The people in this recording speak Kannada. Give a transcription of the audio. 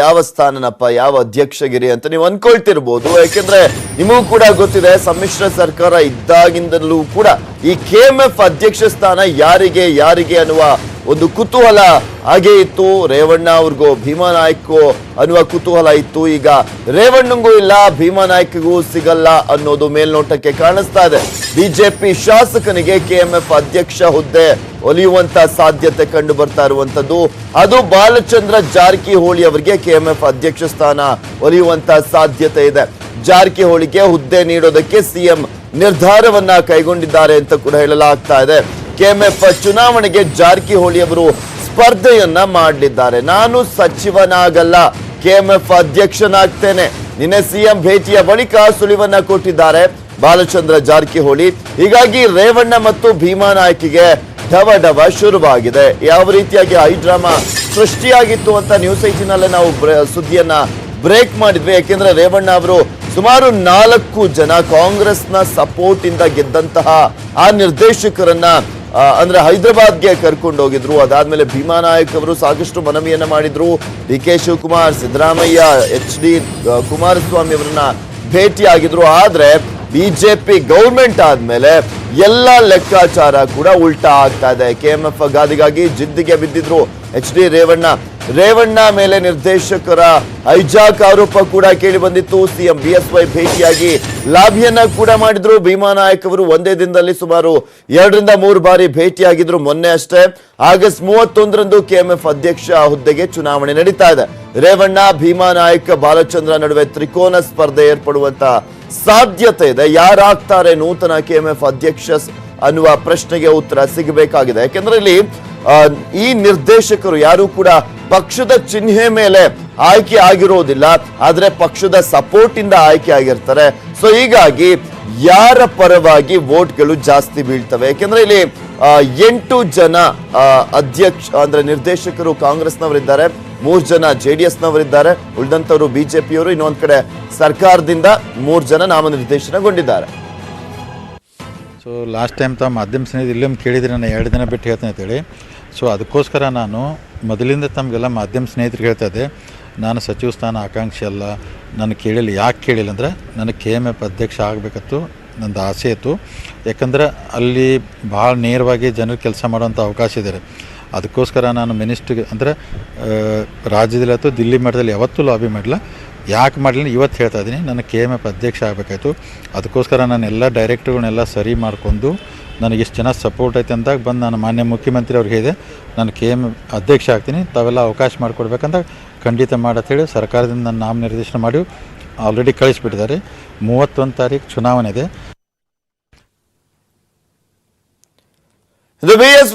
ಯಾವ ಸ್ಥಾನನಪ್ಪ, ಯಾವ ಅಧ್ಯಕ್ಷಗಿರಿ ಅಂತ ನೀವು ಅನ್ಕೊಳ್ತಿರ್ಬೋದು. ಯಾಕೆಂದ್ರೆ ನಿಮಗೂ ಕೂಡ ಗೊತ್ತಿದೆ, ಸಮ್ಮಿಶ್ರ ಸರ್ಕಾರ ಇದ್ದಾಗಿಂದಲೂ ಕೂಡ ಈ ಕೆಎಂಎಫ್ ಅಧ್ಯಕ್ಷ ಸ್ಥಾನ ಯಾರಿಗೆ ಅನ್ನುವ ಒಂದು ಕುತೂಹಲ ಹಾಗೆ ಇತ್ತು. ರೇವಣ್ಣ ಅವ್ರಿಗೂ ಭೀಮಾ ನಾಯ್ಕೋ ಅನ್ನುವ ಕುತೂಹಲ ಇತ್ತು. ಈಗ ರೇವಣ್ಣಂಗೂ ಇಲ್ಲ, ಭೀಮಾ ನಾಯ್ಕಗೂ ಸಿಗಲ್ಲ ಅನ್ನೋದು ಮೇಲ್ನೋಟಕ್ಕೆ ಕಾಣಿಸ್ತಾ ಇದೆ. ಬಿಜೆಪಿ ಶಾಸಕನಿಗೆ ಕೆಎಂಎಫ್ ಅಧ್ಯಕ್ಷ ಹುದ್ದೆ ಒಲಿಯುವಂತ ಸಾಧ್ಯತೆ ಕಂಡು ಬರ್ತಾ ಇರುವಂತದ್ದು. ಅದು ಬಾಲಚಂದ್ರ ಜಾರಕಿಹೊಳಿ ಅವರಿಗೆ ಕೆಎಂಎಫ್ ಅಧ್ಯಕ್ಷ ಸ್ಥಾನ ಒಲಿಯುವಂತ ಸಾಧ್ಯತೆ ಇದೆ. ಜಾರಕಿಹೊಳಿಗೆ ಹುದ್ದೆ ನೀಡೋದಕ್ಕೆ ಸಿಎಂ ನಿರ್ಧಾರವನ್ನ ಕೈಗೊಂಡಿದ್ದಾರೆ ಅಂತ ಕೂಡ ಹೇಳಲಾಗ್ತಾ ಇದೆ. ಕೆಎಂಎಫ್ ಚುನಾವಣೆಗೆ ಜಾರಕಿಹೊಳಿ ಅವರು ಸ್ಪರ್ಧೆಯನ್ನ ಮಾಡಲಿದ್ದಾರೆ. ನಾನು ಸಚಿವನಾಗಲ್ಲ, ಕೆಎಂಎಫ್ ಅಧ್ಯಕ್ಷನಾಗ್ತೇನೆ. ನಿನ್ನೆ ಸಿಎಂ ಭೇಟಿಯ ಬಳಿಕ ಸುಳಿವನ್ನ ಕೊಟ್ಟಿದ್ದಾರೆ ಬಾಲಚಂದ್ರ ಜಾರಕಿಹೊಳಿ. ಹೀಗಾಗಿ ರೇವಣ್ಣ ಮತ್ತು ಭೀಮಾ ನಾಯ್ಕಿಗೆ ಢವ ಶುರುವಾಗಿದೆ. ಯಾವ ರೀತಿಯಾಗಿ ಹೈಡ್ರಾಮಾ ಸೃಷ್ಟಿಯಾಗಿತ್ತು ಅಂತ ನ್ಯೂಸ್ 18ನಲ್ಲೇ ನಾವು ಸುದ್ದಿಯನ್ನ ಬ್ರೇಕ್ ಮಾಡಿದ್ವಿ. ಯಾಕೆಂದ್ರೆ ರೇವಣ್ಣ ಅವರು ಸುಮಾರು 4 ಜನ ಕಾಂಗ್ರೆಸ್ನ ಸಪೋರ್ಟ್ ಇಂದ ಗೆದ್ದಂತಹ ಆ ನಿರ್ದೇಶಕರನ್ನ ಅಂದ್ರೆ ಹೈದರಾಬಾದ್ಗೆ ಕರ್ಕೊಂಡು ಹೋಗಿದ್ರು. ಅದಾದ್ಮೇಲೆ ಭೀಮಾ ನಾಯಕ್ ಅವರು ಸಾಕಷ್ಟು ಮನವಿಯನ್ನ ಮಾಡಿದ್ರು. ಡಿ.ಕೆ. ಶಿವಕುಮಾರ್, ಸಿದ್ದರಾಮಯ್ಯ, ಎಚ್.ಡಿ. ಕುಮಾರಸ್ವಾಮಿ ಅವರನ್ನ ಭೇಟಿಯಾಗಿದ್ರು. ಆದ್ರೆ ಬಿಜೆಪಿ ಗೌರ್ಮೆಂಟ್ ಆದ್ಮೇಲೆ ಎಲ್ಲ ಲೆಕ್ಕಾಚಾರ ಕೂಡ ಉಲ್ಟಾ ಆಗ್ತಾ ಇದೆ. ಕೆಎಂಎಫ್ ಗಾದಿಗಾಗಿ ಜಿದ್ದಿಗೆ ಬಿದ್ದಿದ್ರು ಎಚ್.ಡಿ. ರೇವಣ್ಣ ಮೇಲೆ ನಿರ್ದೇಶಕರ ಹೈಜಾಕ್ ಆರೋಪ ಕೂಡ ಕೇಳಿ ಬಂದಿತ್ತು. ಸಿಎಂ ಬಿಎಸ್ವೈ ಭೇಟಿಯಾಗಿ ಲಾಭಿಯನ್ನ ಕೂಡ ಮಾಡಿದ್ರು. ಭೀಮಾ ನಾಯಕ್ ಅವರು ಒಂದೇ ದಿನದಲ್ಲಿ ಸುಮಾರು 2 ರಿಂದ 3 ಬಾರಿ ಭೇಟಿಯಾಗಿದ್ರು. ಮೊನ್ನೆ ಅಷ್ಟೇ ಆಗಸ್ಟ್ 31ರಂದು ಕೆಎಂಎಫ್ ಅಧ್ಯಕ್ಷ ಹುದ್ದೆಗೆ ಚುನಾವಣೆ ನಡೀತಾ ಇದೆ. ರೇವಣ್ಣ, ಭೀಮಾ ನಾಯಕ್, ಬಾಲಚಂದ್ರ ನಡುವೆ ತ್ರಿಕೋನ ಸ್ಪರ್ಧೆ ಏರ್ಪಡುವಂತ ಸಾಧ್ಯತೆ ಇದೆ. ಯಾರಾಗ್ತಾರೆ ನೂತನ ಕೆಎಂಎಫ್ ಅಧ್ಯಕ್ಷ ಅನ್ನುವ ಪ್ರಶ್ನೆಗೆ ಉತ್ತರ ಸಿಗಬೇಕಾಗಿದೆ. ಯಾಕೆಂದ್ರೆ ಇಲ್ಲಿ ಈ ನಿರ್ದೇಶಕರು ಯಾರು ಕೂಡ ಪಕ್ಷದ ಚಿಹ್ನೆ ಮೇಲೆ ಆಯ್ಕೆ ಆಗಿರೋದಿಲ್ಲ, ಆದ್ರೆ ಪಕ್ಷದ ಸಪೋರ್ಟ್ ಇಂದ ಆಯ್ಕೆ ಆಗಿರ್ತಾರೆ. ಸೊ ಹೀಗಾಗಿ ಯಾರ ಪರವಾಗಿ ವೋಟ್ಗಳು ಜಾಸ್ತಿ ಬೀಳ್ತವೆ? ಯಾಕೆಂದ್ರೆ ಇಲ್ಲಿ 8 ಜನ ಅಧ್ಯಕ್ಷ ಅಂದ್ರೆ ನಿರ್ದೇಶಕರು ಕಾಂಗ್ರೆಸ್ನವರಿದ್ದಾರೆ, 3 ಜನ JDS-ನವರಿದ್ದಾರೆ, ಉಳಿದಂತವರು ಬಿಜೆಪಿಯವರು, ಇನ್ನೊಂದ್ ಕಡೆ ಸರ್ಕಾರದಿಂದ 3 ಜನ ನಾಮನಿರ್ದೇಶನಗೊಂಡಿದ್ದಾರೆ. ಸೊ ಲಾಸ್ಟ್ ಟೈಮ್ ತಾವು ಮಾಧ್ಯಮ ಸ್ನೇಹಿತರು ಇಲ್ಲೊಮ್ಮೆ ಕೇಳಿದರೆ ನಾನು 2 ದಿನ ಬಿಟ್ಟು ಹೇಳ್ತೇನೆ ಅಂತೇಳಿ. ಸೊ ಅದಕ್ಕೋಸ್ಕರ ನಾನು ಮೊದಲಿಂದ ತಮಗೆಲ್ಲ ಮಾಧ್ಯಮ ಸ್ನೇಹಿತರಿಗೆ ಹೇಳ್ತಾ ಇದ್ದೆ, ನಾನು ಸಚಿವ ಸ್ಥಾನ ಆಕಾಂಕ್ಷಿ ಅಲ್ಲ. ನಾನು ಕೇಳಿಲ್ಲ. ಯಾಕೆ ಕೇಳಿಲ್ಲ ಅಂದರೆ ನನಗೆ KMF ಅಧ್ಯಕ್ಷ ಆಗಬೇಕತ್ತು ನಂದು ಆಸೆ ಇತ್ತು. ಯಾಕಂದ್ರೆ ಅಲ್ಲಿ ಭಾಳ ನೇರವಾಗಿ ಜನರು ಕೆಲಸ ಮಾಡೋವಂಥ ಅವಕಾಶ ಇದೆ. ಅದಕ್ಕೋಸ್ಕರ ನಾನು ಮಿನಿಸ್ಟ್ರಿಗೆ ಅಂದರೆ ರಾಜ್ಯದಲ್ಲಿ ಅಥವಾ ದಿಲ್ಲಿ ಮಟ್ಟದಲ್ಲಿ ಯಾವತ್ತೂ ಲಾಬಿ ಮಾಡಲಿಲ್ಲ. ಯಾಕೆ ಮಾಡಲಿಲ್ಲ ಇವತ್ತು ಹೇಳ್ತಾ ಇದ್ದೀನಿ. ನನಗೆ KMF ಅಧ್ಯಕ್ಷ ಆಗಬೇಕಾಯ್ತು. ಅದಕ್ಕೋಸ್ಕರ ನಾನೆಲ್ಲ ಡೈರೆಕ್ಟರ್ಗಳನ್ನೆಲ್ಲ ಸರಿ ಮಾಡಿಕೊಂಡು ನನಗೆ ಇಷ್ಟು ಜನ ಸಪೋರ್ಟ್ ಐತೆ ಅಂದಾಗ ಬಂದು ನಾನು ಮಾನ್ಯ ಮುಖ್ಯಮಂತ್ರಿ ಅವ್ರಿಗೆ ಹೇಳಿದೆ, ನಾನು KMF ಅಧ್ಯಕ್ಷ ಆಗ್ತೀನಿ, ತಾವೆಲ್ಲ ಅವಕಾಶ ಮಾಡಿಕೊಡ್ಬೇಕಂತ ಖಂಡಿತ ಮಾಡತ್ತೇಳಿ ಸರ್ಕಾರದಿಂದ ನಾನು ನಾಮನಿರ್ದೇಶನ ಮಾಡಿ ಆಲ್ರೆಡಿ ಕಳಿಸ್ಬಿಟ್ಟಿದ್ದಾರೆ. 31 ತಾರೀಕು ಚುನಾವಣೆ ಇದೆ.